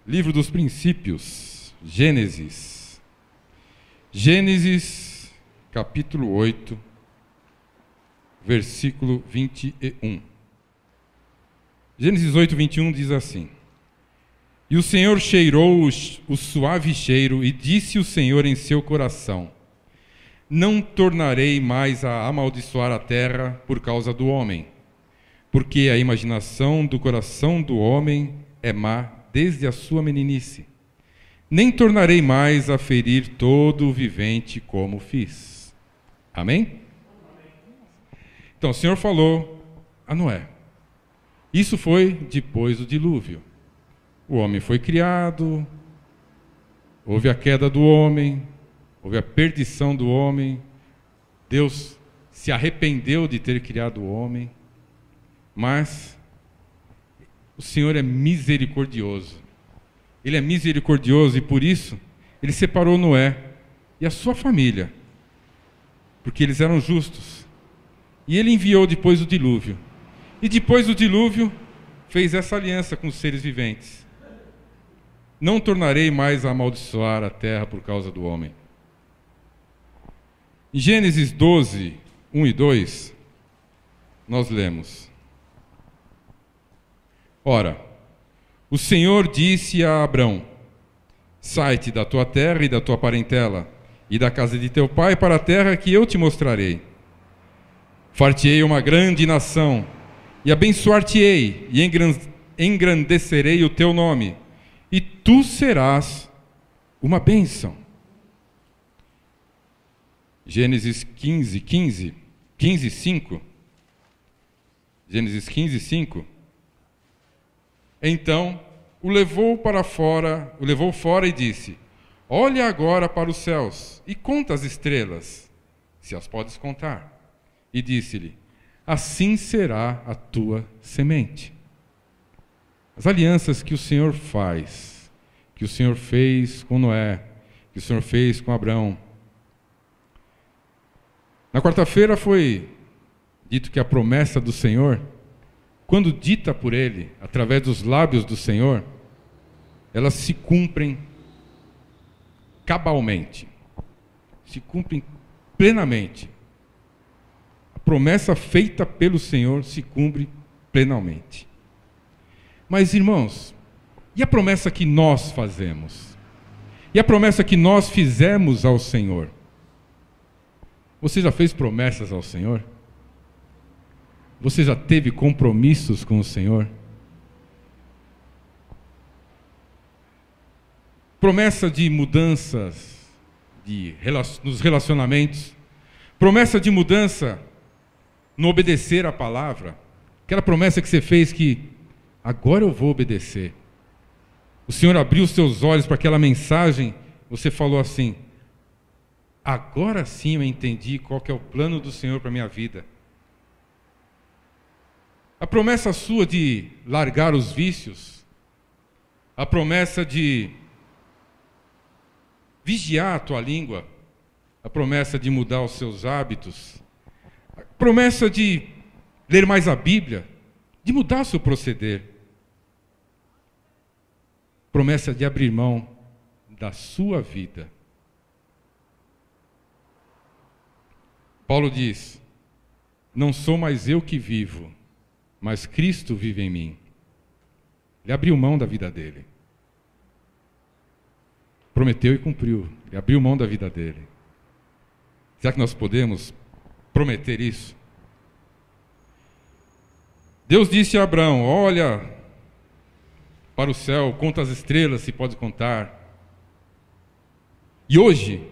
Livro dos Princípios, Gênesis. Gênesis, capítulo 8, versículo 21. Gênesis 8, 21 diz assim: E o Senhor cheirou o suave cheiro, e disse o Senhor em seu coração: Não tornarei mais a amaldiçoar a terra por causa do homem, porque a imaginação do coração do homem é má desde a sua meninice. Nem tornarei mais a ferir todo o vivente como fiz. Amém? Então, o Senhor falou a Noé. Isso foi depois do dilúvio. O homem foi criado, houve a queda do homem, houve a perdição do homem. Deus se arrependeu de ter criado o homem, mas o Senhor é misericordioso. Ele é misericordioso e por isso Ele separou Noé e a sua família, porque eles eram justos. E Ele enviou depois do dilúvio. E depois do dilúvio fez essa aliança com os seres viventes: Não tornarei mais a amaldiçoar a terra por causa do homem. Em Gênesis 12, 1 e 2, nós lemos: Ora, o Senhor disse a Abrão: Sai-te da tua terra e da tua parentela, e da casa de teu pai para a terra que eu te mostrarei. Far-te-ei uma grande nação, e abençoar-te-ei, e engrandecerei o teu nome, e tu serás uma bênção. Gênesis 15, 5. Gênesis 15, 5. Então o levou fora e disse: Olha agora para os céus e conta as estrelas, se as podes contar. E disse-lhe: Assim será a tua semente. As alianças que o Senhor faz, que o Senhor fez com Noé, que o Senhor fez com Abrão. Na quarta-feira foi dito que a promessa do Senhor, quando dita por Ele, através dos lábios do Senhor, elas se cumprem cabalmente, se cumprem plenamente. A promessa feita pelo Senhor se cumpre plenamente. Mas, irmãos, e a promessa que nós fazemos? E a promessa que nós fizemos ao Senhor? Você já fez promessas ao Senhor? Você já teve compromissos com o Senhor? Promessa de mudanças nos relacionamentos. Promessa de mudança no obedecer à palavra. Aquela promessa que você fez que agora eu vou obedecer. O Senhor abriu os seus olhos para aquela mensagem. Você falou assim: agora sim eu entendi qual que é o plano do Senhor para a minha vida. A promessa sua de largar os vícios, a promessa de vigiar a tua língua, a promessa de mudar os seus hábitos, a promessa de ler mais a Bíblia, de mudar o seu proceder, promessa de abrir mão da sua vida. Paulo diz: Não sou mais eu que vivo, mas Cristo vive em mim. Ele abriu mão da vida dele. Prometeu e cumpriu. Ele abriu mão da vida dele. Será que nós podemos prometer isso? Deus disse a Abrão: Olha para o céu, conta as estrelas, se pode contar. E hoje,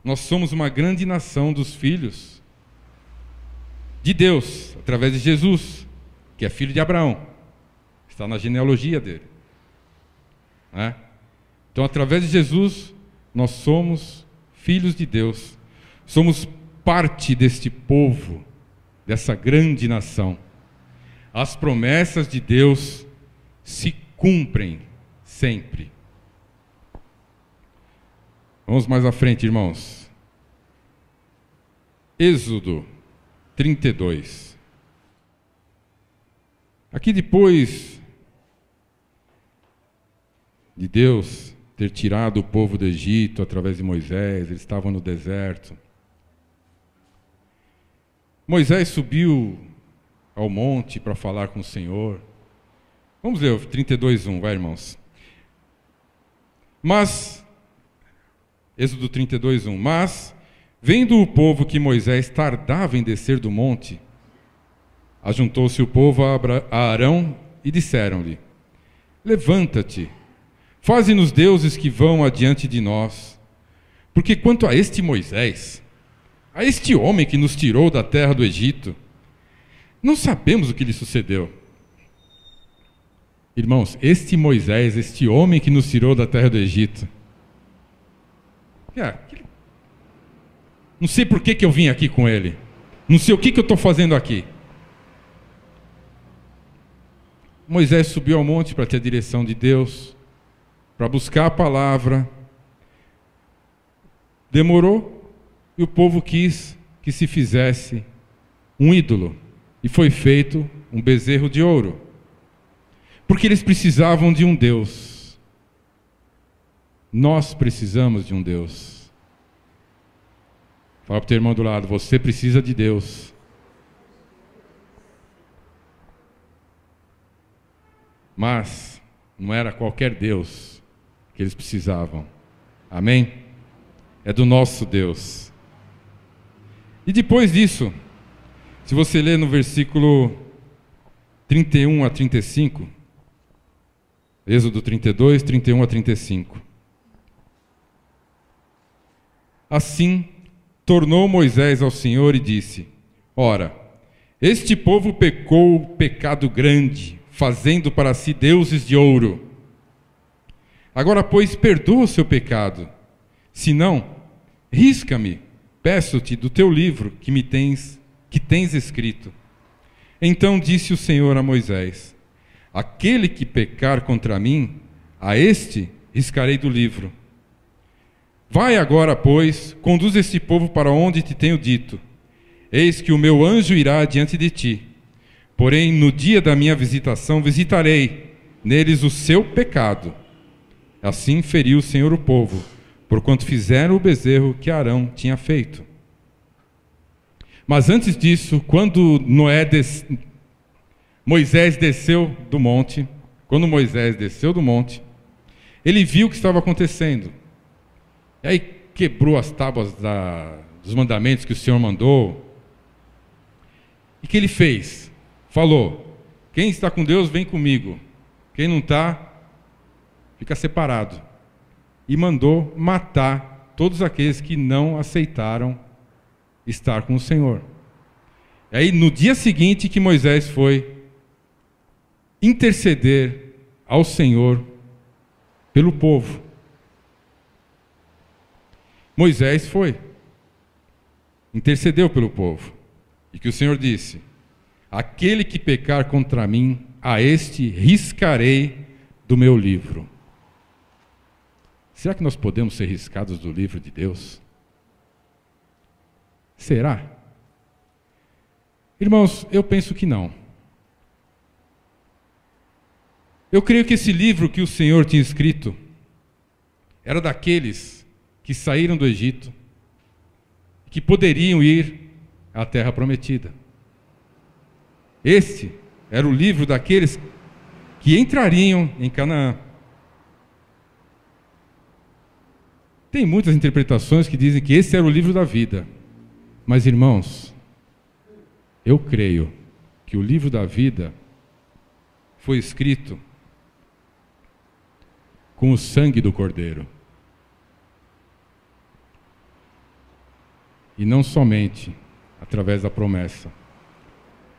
nós somos uma grande nação dos filhos de Deus, através de Jesus, que é filho de Abraão, está na genealogia dele. Então, através de Jesus, nós somos filhos de Deus, somos parte deste povo, dessa grande nação. As promessas de Deus se cumprem sempre. Vamos mais à frente, irmãos. Êxodo 32. Aqui depois de Deus ter tirado o povo do Egito através de Moisés, eles estavam no deserto. Moisés subiu ao monte para falar com o Senhor. Vamos ler o 32:1, vai, irmãos. Mas, Êxodo 32:1, mas, vendo o povo que Moisés tardava em descer do monte, ajuntou-se o povo a Arão e disseram-lhe: levanta-te, faze-nos deuses que vão adiante de nós, porque quanto a este Moisés, a este homem que nos tirou da terra do Egito, não sabemos o que lhe sucedeu. Irmãos, este Moisés, este homem que nos tirou da terra do Egito, não sei por que eu vim aqui com ele, não sei o que eu estou fazendo aqui. Moisés subiu ao monte para ter a direção de Deus, para buscar a palavra. Demorou e o povo quis que se fizesse um ídolo. E foi feito um bezerro de ouro. Porque eles precisavam de um Deus. Nós precisamos de um Deus. Fala para o teu irmão do lado, você precisa de Deus. Mas não era qualquer Deus que eles precisavam. Amém? É do nosso Deus. E depois disso, se você ler no versículo 31 a 35, Êxodo 32, 31 a 35. Assim, tornou Moisés ao Senhor e disse: ora, este povo pecou pecado grande, fazendo para si deuses de ouro. Agora, pois, perdoa o seu pecado. Se não, risca-me, peço-te, do teu livro que tens escrito. Então disse o Senhor a Moisés: aquele que pecar contra mim, a este riscarei do livro. Vai agora, pois, conduz este povo para onde te tenho dito. Eis que o meu anjo irá diante de ti. Porém, no dia da minha visitação, visitarei neles o seu pecado. Assim feriu o Senhor o povo, porquanto fizeram o bezerro que Arão tinha feito. Mas antes disso, quando Moisés desceu do monte, ele viu o que estava acontecendo. E aí quebrou as tábuas dos mandamentos que o Senhor mandou. E o que ele fez? Falou: quem está com Deus, vem comigo. Quem não está, fica separado. E mandou matar todos aqueles que não aceitaram estar com o Senhor. E aí, no dia seguinte que Moisés foi interceder ao Senhor pelo povo, Moisés foi, intercedeu pelo povo. E que o Senhor disse: aquele que pecar contra mim, a este riscarei do meu livro. Será que nós podemos ser riscados do livro de Deus? Será? Irmãos, eu penso que não. Eu creio que esse livro que o Senhor tinha escrito era daqueles que saíram do Egito, que poderiam ir à terra prometida. Este era o livro daqueles que entrariam em Canaã. Tem muitas interpretações que dizem que esse era o livro da vida. Mas, irmãos, eu creio que o livro da vida foi escrito com o sangue do Cordeiro. E não somente através da promessa.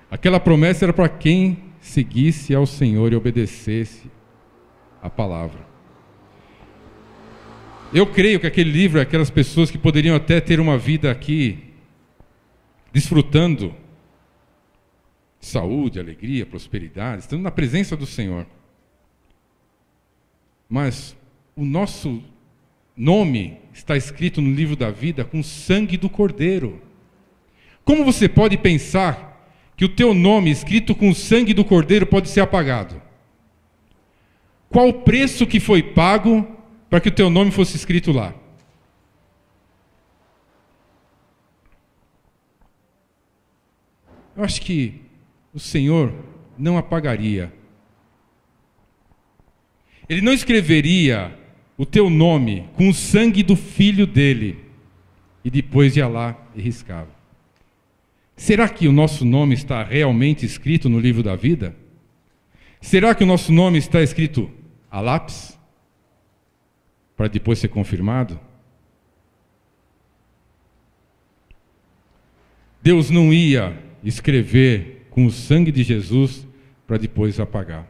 Aquela promessa era para quem seguisse ao Senhor e obedecesse a palavra. Eu creio que aquele livro é aquelas pessoas que poderiam até ter uma vida aqui, desfrutando de saúde, alegria, prosperidade, estando na presença do Senhor. Mas o nosso nome está escrito no livro da vida com o sangue do Cordeiro. Como você pode pensar que o teu nome escrito com o sangue do Cordeiro pode ser apagado? Qual o preço que foi pago para que o teu nome fosse escrito lá? Eu acho que o Senhor não apagaria. Ele não escreveria o teu nome com o sangue do filho dele e depois ia lá e riscava. Será que o nosso nome está realmente escrito no livro da vida? Será que o nosso nome está escrito a lápis para depois ser confirmado? Deus não ia escrever com o sangue de Jesus para depois apagar.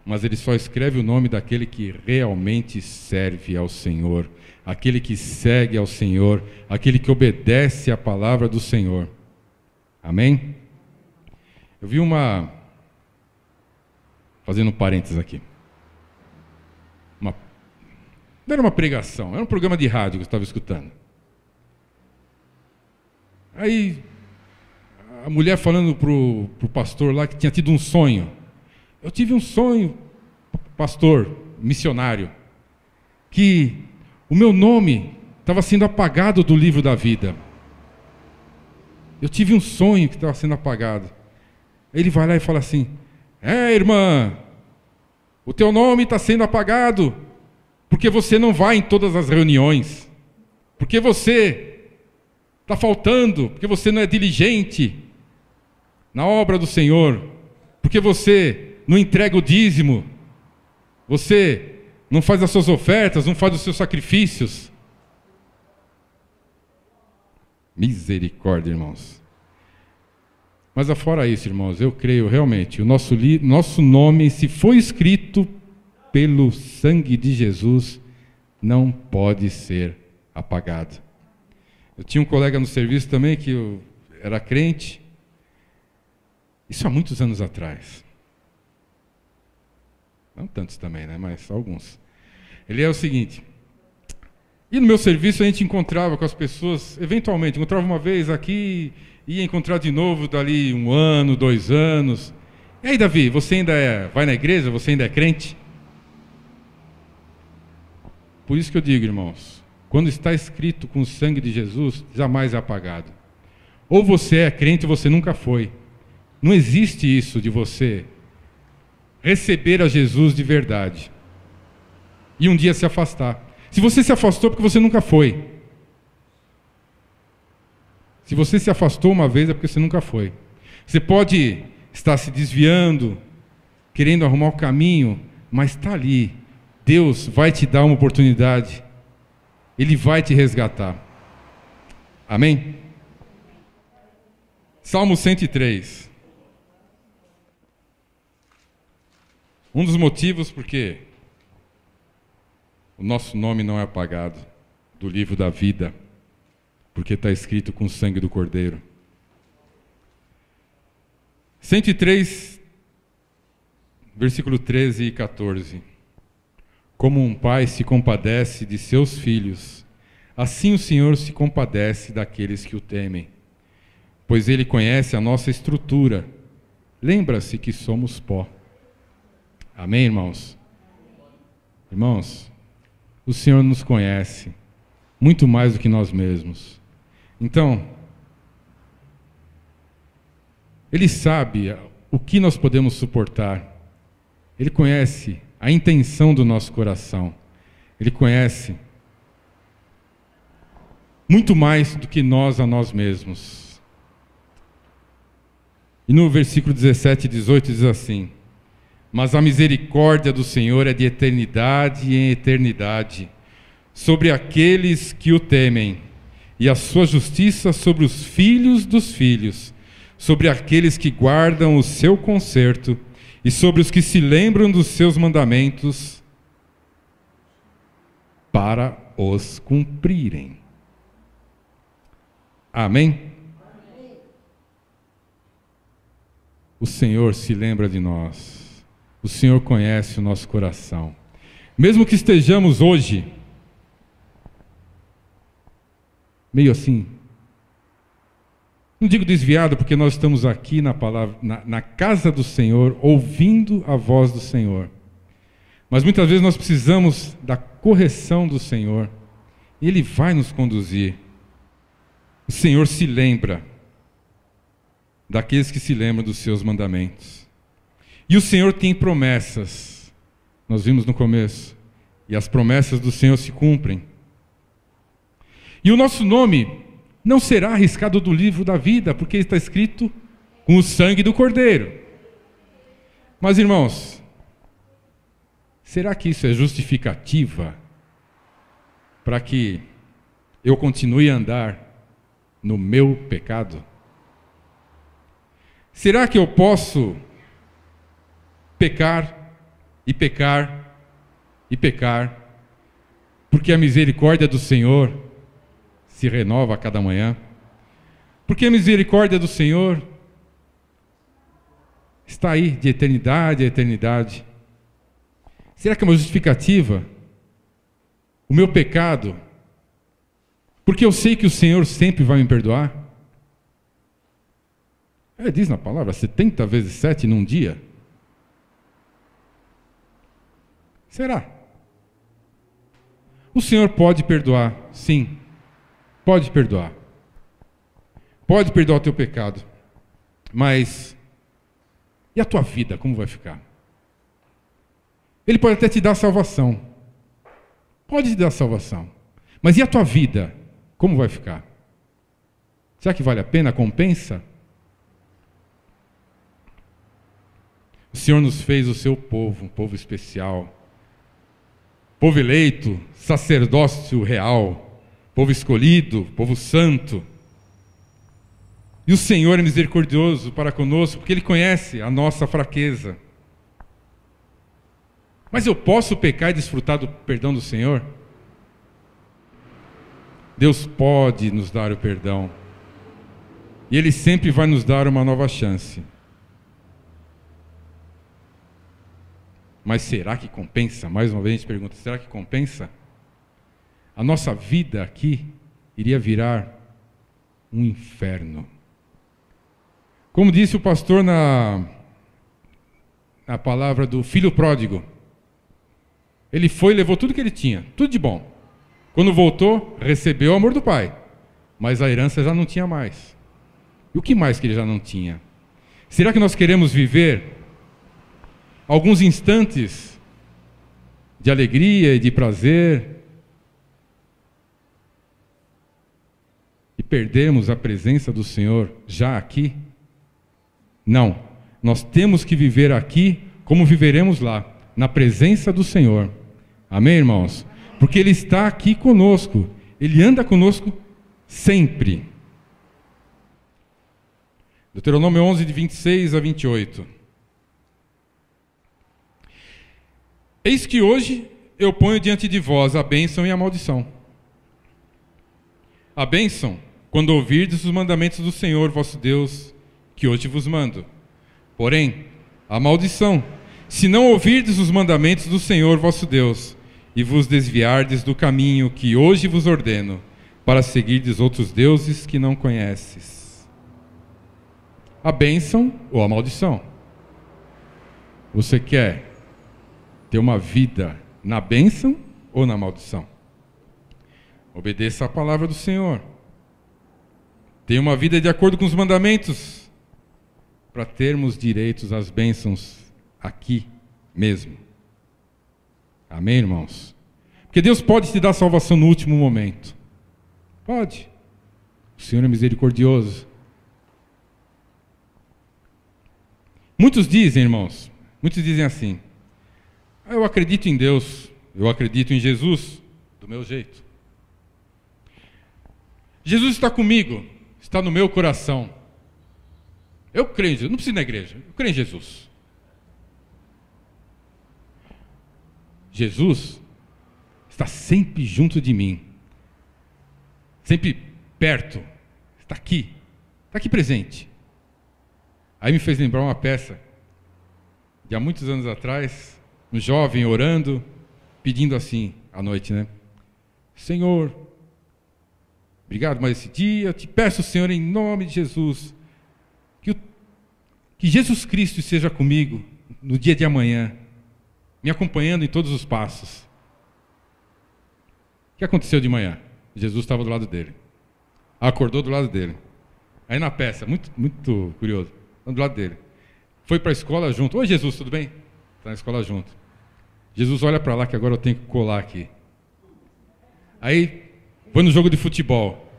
Mas ele só escreve o nome daquele que realmente serve ao Senhor, aquele que segue ao Senhor, aquele que obedece à palavra do Senhor. Amém? Eu vi fazendo um parênteses aqui, não era uma pregação, era um programa de rádio que eu estava escutando. Aí, a mulher falando pro pastor lá que tinha tido um sonho. Eu tive um sonho, pastor, missionário, que o meu nome estava sendo apagado do livro da vida. Eu tive um sonho que estava sendo apagado. Aí ele vai lá e fala assim: irmã, o teu nome está sendo apagado, porque você não vai em todas as reuniões, porque você está faltando, porque você não é diligente na obra do Senhor, porque você não entrega o dízimo, você não faz as suas ofertas, não faz os seus sacrifícios. Misericórdia, irmãos. Mas afora isso, irmãos, eu creio realmente, o nosso nome, se foi escrito pelo sangue de Jesus, não pode ser apagado. Eu tinha um colega no serviço também que eu era crente, isso há muitos anos atrás. Não tantos também, né? Mas alguns. Ele é o seguinte: e no meu serviço a gente encontrava com as pessoas, eventualmente, encontrava uma vez aqui, ia encontrar de novo dali 1 ano, 2 anos. E aí, Davi, você ainda vai na igreja? Você ainda é crente? Por isso que eu digo, irmãos, quando está escrito com o sangue de Jesus, jamais é apagado. Ou você é crente ou você nunca foi. Não existe isso de você receber a Jesus de verdade e um dia se afastar. Se você se afastou, porque você nunca foi. Se você se afastou uma vez, é porque você nunca foi. Você pode estar se desviando, querendo arrumar o caminho, mas está ali. Deus vai te dar uma oportunidade. Ele vai te resgatar. Amém? Salmo 103. Um dos motivos porque o nosso nome não é apagado do livro da vida, porque está escrito com o sangue do Cordeiro. 103, versículo 13 e 14. Como um pai se compadece de seus filhos, assim o Senhor se compadece daqueles que o temem, pois Ele conhece a nossa estrutura. Lembra-se que somos pó. Amém, irmãos? Irmãos, o Senhor nos conhece muito mais do que nós mesmos. Então, Ele sabe o que nós podemos suportar. Ele conhece a intenção do nosso coração. Ele conhece muito mais do que nós a nós mesmos. E no versículo 17 e 18 diz assim: mas a misericórdia do Senhor é de eternidade em eternidade, sobre aqueles que o temem, e a sua justiça sobre os filhos dos filhos, sobre aqueles que guardam o seu concerto, e sobre os que se lembram dos seus mandamentos, para os cumprirem. Amém? O Senhor se lembra de nós. O Senhor conhece o nosso coração. Mesmo que estejamos hoje meio assim, Não digo desviado porque nós estamos aqui na palavra, na casa do Senhor, ouvindo a voz do Senhor. Mas muitas vezes nós precisamos da correção do Senhor. E Ele vai nos conduzir. O Senhor se lembra daqueles que se lembram dos seus mandamentos. E o Senhor tem promessas. Nós vimos no começo. E as promessas do Senhor se cumprem. E o nosso nome não será arriscado do livro da vida, porque está escrito com o sangue do Cordeiro. Mas, irmãos, será que isso é justificativa para que eu continue a andar no meu pecado? Será que eu posso pecar e pecar e pecar, porque a misericórdia do Senhor se renova a cada manhã? Porque a misericórdia do Senhor está aí de eternidade a eternidade. Será que é uma justificativa o meu pecado, porque eu sei que o Senhor sempre vai me perdoar? Diz na palavra 70 vezes 7 num dia. Será? O Senhor pode perdoar, sim. Pode perdoar. Pode perdoar o teu pecado. Mas e a tua vida, como vai ficar? Ele pode até te dar salvação. Pode te dar salvação. Mas e a tua vida, como vai ficar? Será que vale a pena? Compensa? O Senhor nos fez o seu povo, um povo especial. Povo eleito, sacerdócio real, povo escolhido, povo santo. E o Senhor é misericordioso para conosco, porque Ele conhece a nossa fraqueza. Mas eu posso pecar e desfrutar do perdão do Senhor? Deus pode nos dar o perdão. E Ele sempre vai nos dar uma nova chance. Mas será que compensa? Mais uma vez a gente pergunta, será que compensa? A nossa vida aqui iria virar um inferno. Como disse o pastor na palavra do filho pródigo, ele foi e levou tudo que ele tinha, tudo de bom. Quando voltou, recebeu o amor do pai, mas a herança já não tinha mais. E o que mais que ele já não tinha? Será que nós queremos viver alguns instantes de alegria e de prazer e perdermos a presença do Senhor já aqui? Não, nós temos que viver aqui como viveremos lá, na presença do Senhor. Amém, irmãos? Porque Ele está aqui conosco, Ele anda conosco sempre. Deuteronômio 11, de 26 a 28. Eis que hoje eu ponho diante de vós a bênção e a maldição. A bênção, quando ouvirdes os mandamentos do Senhor vosso Deus, que hoje vos mando. Porém, a maldição, se não ouvirdes os mandamentos do Senhor vosso Deus, e vos desviardes do caminho que hoje vos ordeno, para seguirdes outros deuses que não conheces. A bênção ou a maldição? Você quer ter uma vida na bênção ou na maldição? Obedeça a palavra do Senhor. Tenha uma vida de acordo com os mandamentos, para termos direitos às bênçãos aqui mesmo. Amém, irmãos? Porque Deus pode te dar salvação no último momento. Pode. O Senhor é misericordioso. Muitos dizem, irmãos, muitos dizem assim: eu acredito em Deus, eu acredito em Jesus, do meu jeito. Jesus está comigo, está no meu coração. Eu creio em Jesus, não preciso ir na igreja, eu creio em Jesus. Jesus está sempre junto de mim, sempre perto, está aqui presente. Aí me fez lembrar uma peça de há muitos anos atrás, um jovem orando, pedindo assim à noite, né? Senhor, obrigado mais esse dia. Eu te peço, Senhor, em nome de Jesus, que Jesus Cristo esteja comigo no dia de amanhã, me acompanhando em todos os passos. O que aconteceu de manhã? Jesus estava do lado dele. Acordou do lado dele. Aí na peça, muito curioso, do lado dele. Foi para a escola junto. Oi, Jesus, tudo bem? Está na escola junto. Jesus, olha para lá que agora eu tenho que colar aqui. Aí, foi no jogo de futebol.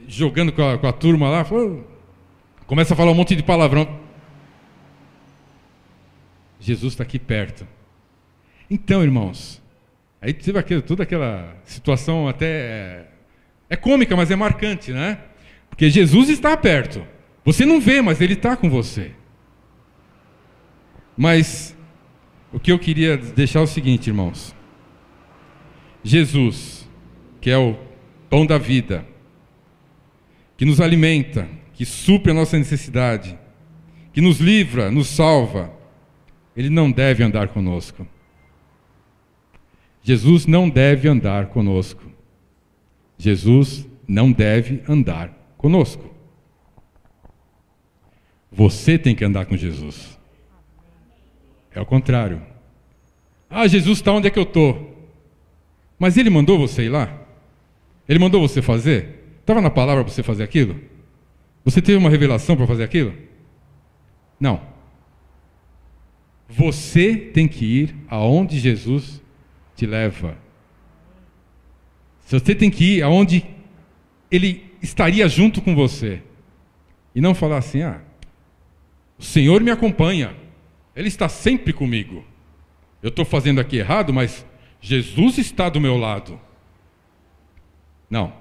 Jogando com a turma lá, começa a falar um monte de palavrão. Jesus está aqui perto. Então, irmãos, aí teve toda aquela situação até... É cômica, mas é marcante, né? Porque Jesus está perto. Você não vê, mas Ele está com você. Mas o que eu queria deixar é o seguinte, irmãos. Jesus, que é o pão da vida, que nos alimenta, que supre a nossa necessidade, que nos livra, nos salva, Ele não deve andar conosco. Jesus não deve andar conosco. Jesus não deve andar conosco. Você tem que andar com Jesus. É o contrário. Ah, Jesus está onde é que eu estou? Mas Ele mandou você ir lá? Ele mandou você fazer? Estava na palavra para você fazer aquilo? Você teve uma revelação para fazer aquilo? Não. Você tem que ir aonde Jesus te leva. Você tem que ir aonde Ele estaria junto com você. E não falar assim, o Senhor me acompanha. Ele está sempre comigo. Eu estou fazendo aqui errado, mas Jesus está do meu lado. Não.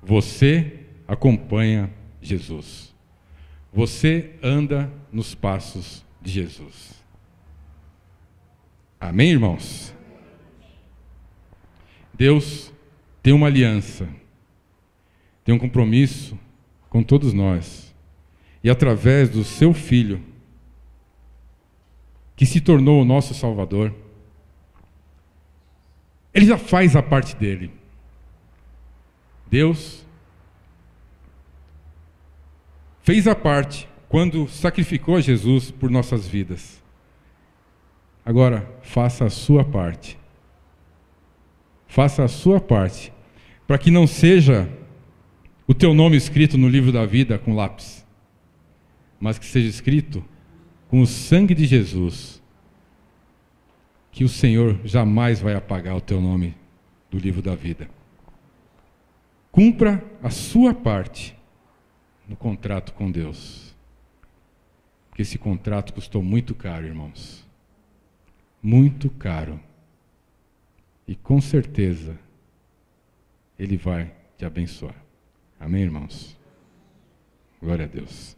Você acompanha Jesus. Você anda nos passos de Jesus. Amém, irmãos? Deus tem uma aliança, tem um compromisso com todos nós. E através do seu Filho, que se tornou o nosso Salvador, Ele já faz a parte dele. Deus fez a parte quando sacrificou Jesus por nossas vidas. Agora, faça a sua parte. Faça a sua parte, para que não seja o teu nome escrito no livro da vida com lápis, mas que seja escrito com o sangue de Jesus, que o Senhor jamais vai apagar o teu nome do livro da vida. Cumpra a sua parte no contrato com Deus, porque esse contrato custou muito caro, irmãos. Muito caro. E com certeza Ele vai te abençoar. Amém, irmãos? Glória a Deus.